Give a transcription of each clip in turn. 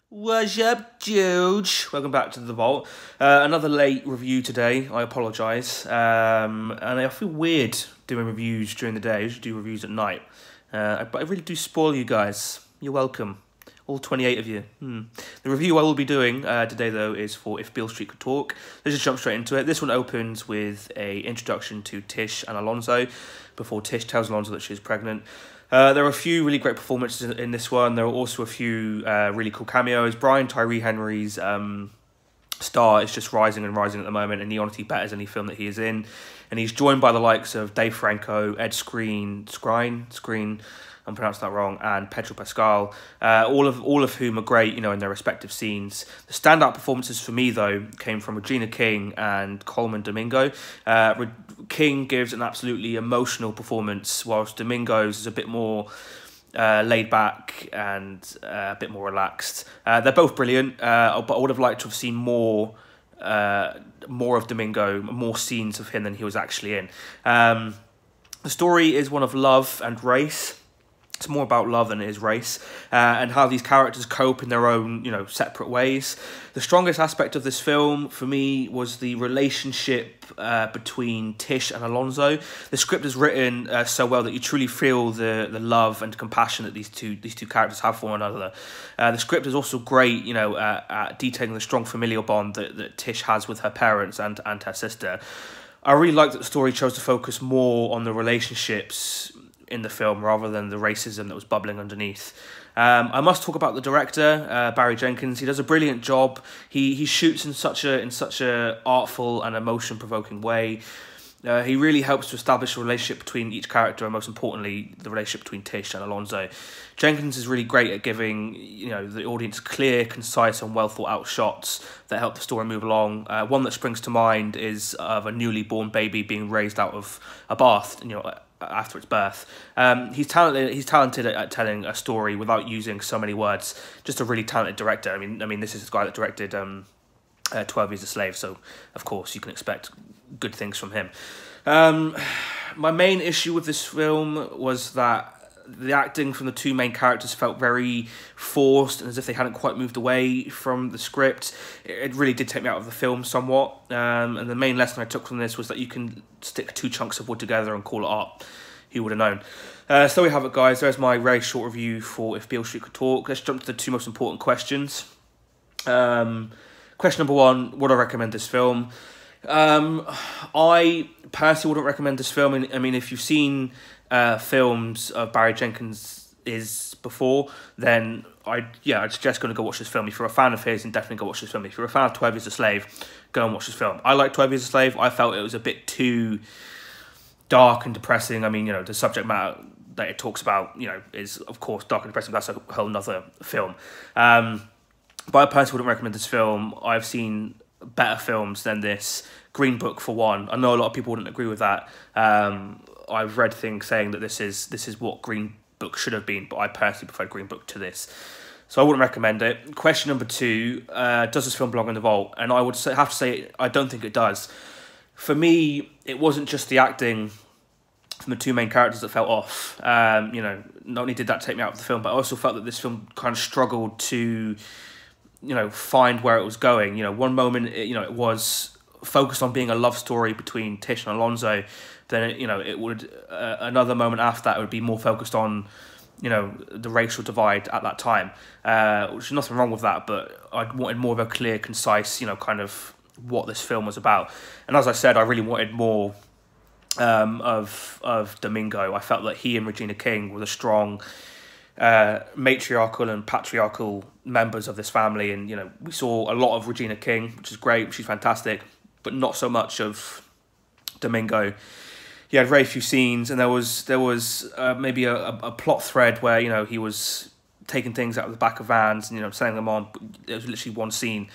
What's up, George? Welcome back to The Vault. Another late review today, I apologise. And I feel weird doing reviews during the day. I usually do reviews at night. But I really do spoil you guys. You're welcome. All 28 of you. The review I will be doing today, though, is for If Beale Street Could Talk. Let's just jump straight into it. This one opens with a introduction to Tish and Alonso before Tish tells Alonso that she's pregnant. There are a few really great performances in this one. There are also a few really cool cameos. Brian Tyree Henry's star is just rising and rising at the moment, and he honestly betters any film that he is in. And he's joined by the likes of Dave Franco, Ed Skrein, I'm pronouncing that wrong, and Pedro Pascal, all of whom are great, in their respective scenes. The standout performances for me, though, came from Regina King and Coleman Domingo. King gives an absolutely emotional performance, whilst Domingo's is a bit more laid back and a bit more relaxed. They're both brilliant, but I would have liked to have seen more of Domingo, more scenes of him than he was actually in. The story is one of love and race. It's more about love than it is race, and how these characters cope in their own, separate ways. The strongest aspect of this film, for me, was the relationship between Tish and Alonso. The script is written so well that you truly feel the love and compassion that these two characters have for one another. The script is also great, at detailing the strong familial bond that Tish has with her parents and her sister. I really like that the story chose to focus more on the relationships in the film rather than the racism that was bubbling underneath. I must talk about the director, Barry Jenkins. He does a brilliant job. He shoots in such a artful and emotion-provoking way. He really helps to establish a relationship between each character, and most importantly, the relationship between Tish and Alonso. Jenkins is really great at giving the audience clear, concise, and well thought out shots that help the story move along. One that springs to mind is of a newly born baby being raised out of a bath, after its birth. He's talented at telling a story without using so many words. Just a really talented director. I mean, this is the guy that directed 12 Years a Slave, so of course you can expect good things from him. My main issue with this film was that the acting from the two main characters felt very forced and as if they hadn't quite moved away from the script. It really did take me out of the film somewhat. And the main lesson I took from this was that you can stick two chunks of wood together and call it art. Who would have known? So there we have it, guys. There's my very short review for If Beale Street Could Talk. Let's jump to the two most important questions. Question number one, would I recommend this film? I personally wouldn't recommend this film. I mean, if you've seen films of Barry Jenkins before, then I'd suggest going to go watch this film. If you're a fan of his, then definitely go watch this film. If you're a fan of 12 Years a Slave, go and watch this film. I like 12 Years a Slave. I felt it was a bit too dark and depressing. I mean, the subject matter that it talks about, is of course dark and depressing. That's a whole nother film. But I personally wouldn't recommend this film. I've seen better films than this. Green Book, for one. I know a lot of people wouldn't agree with that. I've read things saying that this is what Green Book should have been, but I personally prefer Green Book to this. So I wouldn't recommend it. Question number two, does this film belong in the vault? And I would have to say, I don't think it does. For me, it wasn't just the acting from the two main characters that fell off. Not only did that take me out of the film, but I also felt that this film kind of struggled to find where it was going. One moment, it was focused on being a love story between Tish and Alonso. Then, it would, another moment after that, it would be more focused on, the racial divide at that time. Which is nothing wrong with that, but I wanted more of a clear, concise, kind of what this film was about. And as I said, I really wanted more of Domingo. I felt that he and Regina King were the strong matriarchal and patriarchal members of this family, and we saw a lot of Regina King, which is great. She's fantastic, but not so much of Domingo. He had very few scenes, and there was maybe a plot thread where he was taking things out of the back of vans and selling them on. There was literally one scene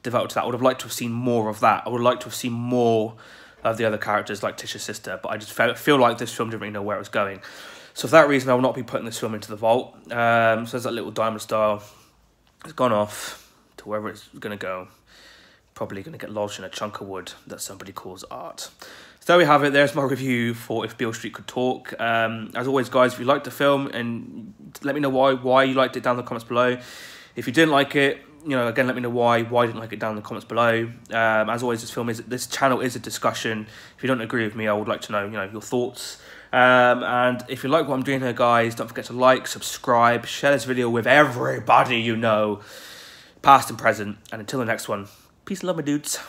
devoted to that. I would have liked to have seen more of that. I would like to have seen more of the other characters like Tish's sister, but I just feel like this film didn't really know where it was going. So for that reason, I will not be putting this film into the vault. So there's that little diamond star. It's gone off to wherever it's going to go. Probably going to get lodged in a chunk of wood that somebody calls art. So there we have it. There's my review for If Beale Street Could Talk. As always, guys, if you liked the film, and let me know why you liked it down in the comments below. If you didn't like it, you know, again, let me know why you didn't like it down in the comments below. As always, this channel is a discussion. If you don't agree with me, I would like to know, you know, your thoughts. And if you like what I'm doing here, guys, don't forget to like, subscribe, share this video with everybody you know, past and present. And until the next one, peace and love, my dudes.